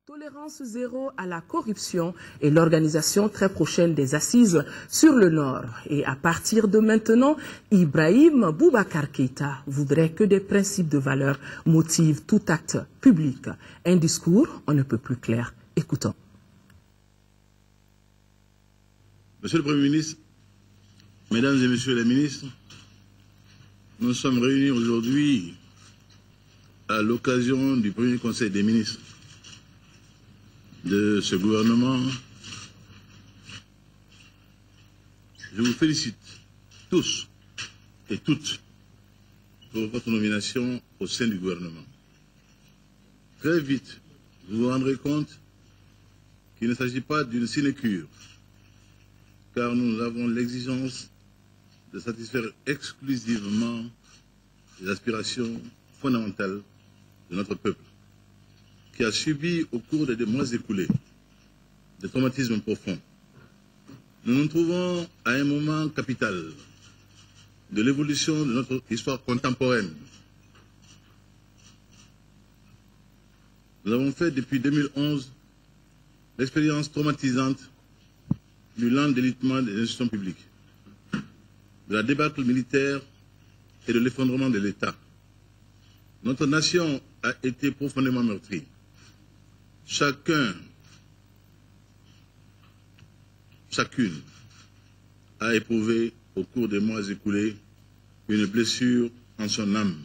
Tolérance zéro à la corruption et l'organisation très prochaine des assises sur le Nord. Et à partir de maintenant, Ibrahim Boubacar Keïta voudrait que des principes de valeur motivent tout acte public. Un discours, on ne peut plus clair. Écoutons. Monsieur le Premier ministre, Mesdames et Messieurs les ministres, nous sommes réunis aujourd'hui à l'occasion du premier Conseil des ministres de ce gouvernement. Je vous félicite tous et toutes pour votre nomination au sein du gouvernement. Très vite, vous vous rendrez compte qu'il ne s'agit pas d'une sinécure, car nous avons l'exigence de satisfaire exclusivement les aspirations fondamentales de notre peuple, qui a subi au cours des mois écoulés des traumatismes profonds. Nous nous trouvons à un moment capital de l'évolution de notre histoire contemporaine. Nous avons fait depuis 2011 l'expérience traumatisante du lent délitement des institutions publiques, de la débâcle militaire et de l'effondrement de l'État. Notre nation a été profondément meurtrie. Chacune a éprouvé au cours des mois écoulés une blessure en son âme.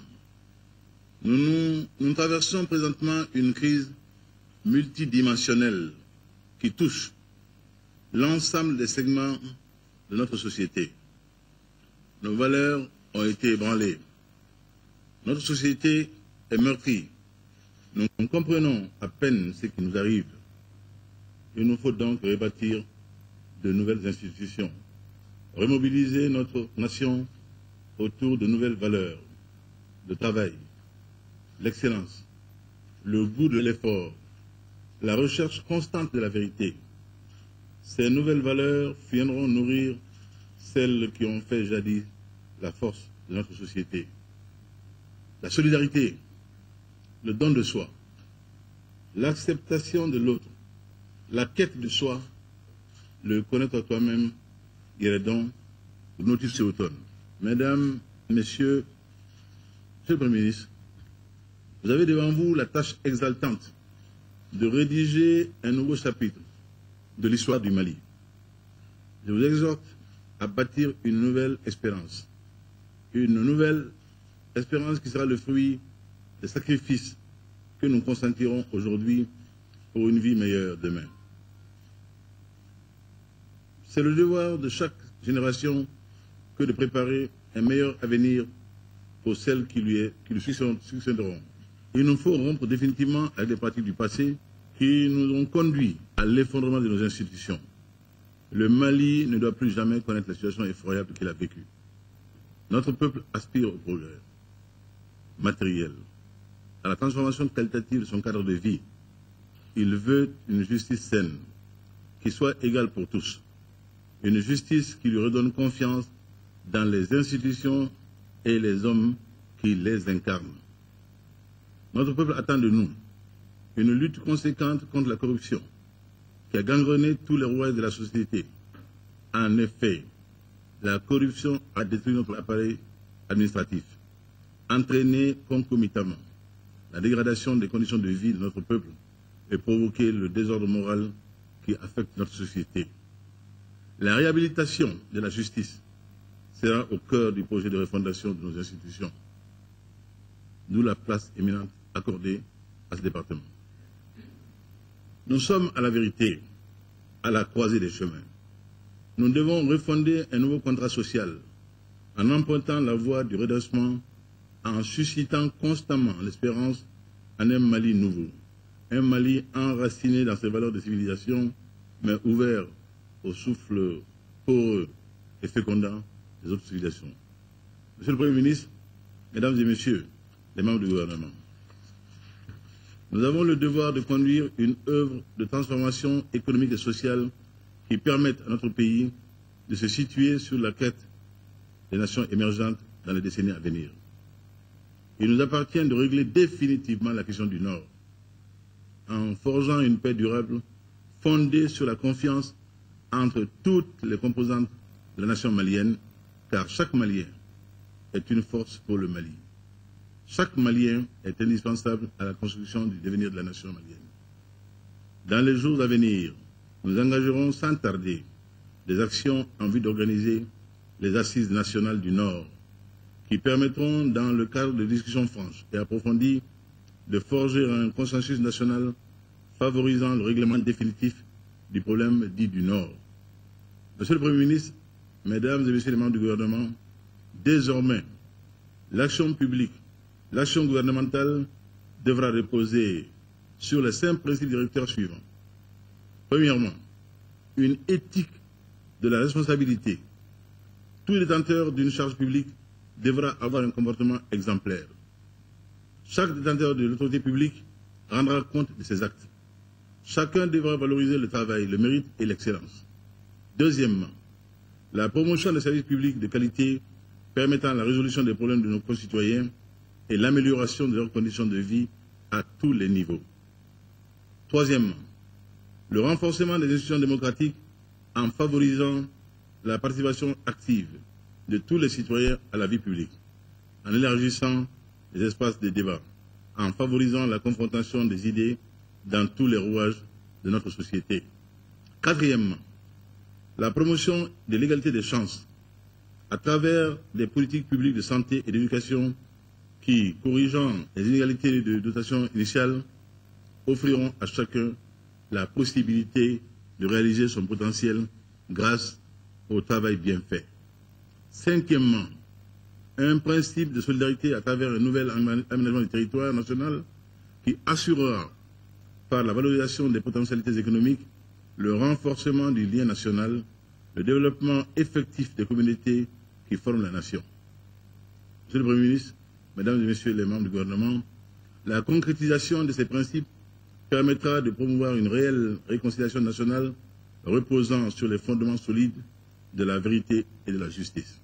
Nous traversons présentement une crise multidimensionnelle qui touche l'ensemble des segments de notre société. Nos valeurs ont été ébranlées. Notre société est meurtrie. Nous comprenons à peine ce qui nous arrive. Il nous faut donc rebâtir de nouvelles institutions, remobiliser notre nation autour de nouvelles valeurs, de travail, l'excellence, le goût de l'effort, la recherche constante de la vérité. Ces nouvelles valeurs viendront nourrir celles qui ont fait jadis la force de notre société. La solidarité, le don de soi, l'acceptation de l'autre, la quête de soi, le connaître toi-même, Guéredon, Notice automne. Mesdames, Messieurs, Monsieur le Premier ministre, vous avez devant vous la tâche exaltante de rédiger un nouveau chapitre de l'histoire du Mali. Je vous exhorte à bâtir une nouvelle espérance qui sera le fruit des sacrifices que nous consentirons aujourd'hui pour une vie meilleure demain. C'est le devoir de chaque génération que de préparer un meilleur avenir pour celles qui lui succéderont. Il nous faut rompre définitivement avec les pratiques du passé qui nous ont conduits à l'effondrement de nos institutions. Le Mali ne doit plus jamais connaître la situation effroyable qu'il a vécue. Notre peuple aspire au progrès matériel, à la transformation qualitative de son cadre de vie. Il veut une justice saine, qui soit égale pour tous. Une justice qui lui redonne confiance dans les institutions et les hommes qui les incarnent. Notre peuple attend de nous une lutte conséquente contre la corruption qui a gangrené tous les rouages de la société. En effet, la corruption a détruit notre appareil administratif, entraîné concomitamment la dégradation des conditions de vie de notre peuple et provoqué le désordre moral qui affecte notre société. La réhabilitation de la justice sera au cœur du projet de refondation de nos institutions, d'où la place éminente accordée à ce département. Nous sommes à la vérité, à la croisée des chemins. Nous devons refonder un nouveau contrat social en empruntant la voie du redressement, en suscitant constamment l'espérance en un Mali nouveau, un Mali enraciné dans ses valeurs de civilisation, mais ouvert au souffle poreux et fécondant des autres civilisations. Monsieur le Premier ministre, Mesdames et Messieurs les membres du gouvernement, nous avons le devoir de conduire une œuvre de transformation économique et sociale qui permette à notre pays de se situer sur la quête des nations émergentes dans les décennies à venir. Il nous appartient de régler définitivement la question du Nord en forgeant une paix durable fondée sur la confiance entre toutes les composantes de la nation malienne, car chaque Malien est une force pour le Mali. Chaque Malien est indispensable à la construction du devenir de la nation malienne. Dans les jours à venir, nous engagerons sans tarder des actions en vue d'organiser les assises nationales du Nord, qui permettront, dans le cadre de discussions franches et approfondies, de forger un consensus national favorisant le règlement définitif du problème dit du Nord. Monsieur le Premier ministre, Mesdames et Messieurs les membres du gouvernement, désormais, l'action publique, l'action gouvernementale devra reposer sur les 5 principes directeurs suivants. Premièrement, une éthique de la responsabilité. Tout détenteur d'une charge publique devra avoir un comportement exemplaire. Chaque détenteur de l'autorité publique rendra compte de ses actes. Chacun devra valoriser le travail, le mérite et l'excellence. Deuxièmement, la promotion des services publics de qualité permettant la résolution des problèmes de nos concitoyens et l'amélioration de leurs conditions de vie à tous les niveaux. Troisièmement, le renforcement des institutions démocratiques en favorisant la participation active de tous les citoyens à la vie publique, en élargissant les espaces de débat, en favorisant la confrontation des idées dans tous les rouages de notre société. Quatrièmement, la promotion de l'égalité des chances à travers des politiques publiques de santé et d'éducation qui, corrigeant les inégalités de dotation initiale, offriront à chacun la possibilité de réaliser son potentiel grâce au travail bien fait. Cinquièmement, un principe de solidarité à travers un nouvel aménagement du territoire national qui assurera, par la valorisation des potentialités économiques, le renforcement du lien national, le développement effectif des communautés qui forment la nation. Monsieur le Premier ministre, Mesdames et Messieurs les membres du gouvernement, la concrétisation de ces principes permettra de promouvoir une réelle réconciliation nationale reposant sur les fondements solides de la vérité et de la justice.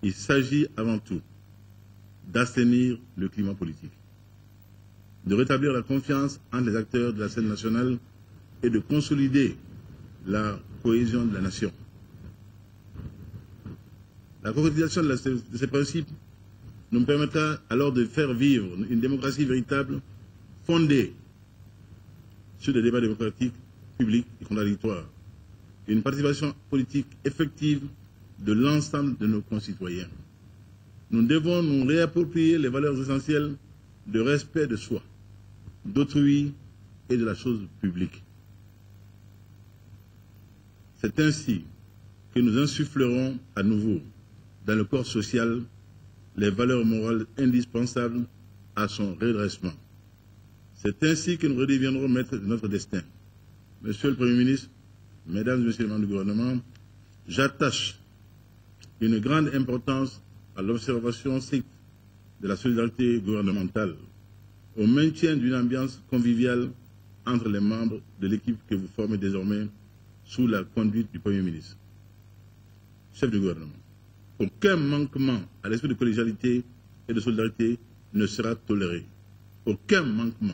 Il s'agit avant tout d'assainir le climat politique, de rétablir la confiance entre les acteurs de la scène nationale et de consolider la cohésion de la nation. La concrétisation de ces principes nous permettra alors de faire vivre une démocratie véritable fondée sur des débats démocratiques, publics et contradictoires, une participation politique effective de l'ensemble de nos concitoyens. Nous devons nous réapproprier les valeurs essentielles de respect de soi, d'autrui et de la chose publique. C'est ainsi que nous insufflerons à nouveau dans le corps social les valeurs morales indispensables à son redressement. C'est ainsi que nous redeviendrons maîtres de notre destin. Monsieur le Premier ministre, Mesdames et Messieurs les membres du gouvernement, j'attache une grande importance à l'observation stricte de la solidarité gouvernementale, au maintien d'une ambiance conviviale entre les membres de l'équipe que vous formez désormais sous la conduite du Premier ministre. Chef du gouvernement, aucun manquement à l'esprit de collégialité et de solidarité ne sera toléré. Aucun manquement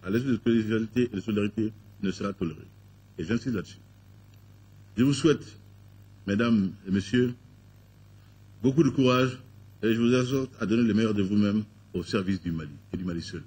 à l'esprit de collégialité et de solidarité ne sera toléré. Et j'insiste là-dessus. Je vous souhaite, Mesdames et Messieurs, beaucoup de courage et je vous exhorte à donner le meilleur de vous-même au service du Mali et du Mali seul.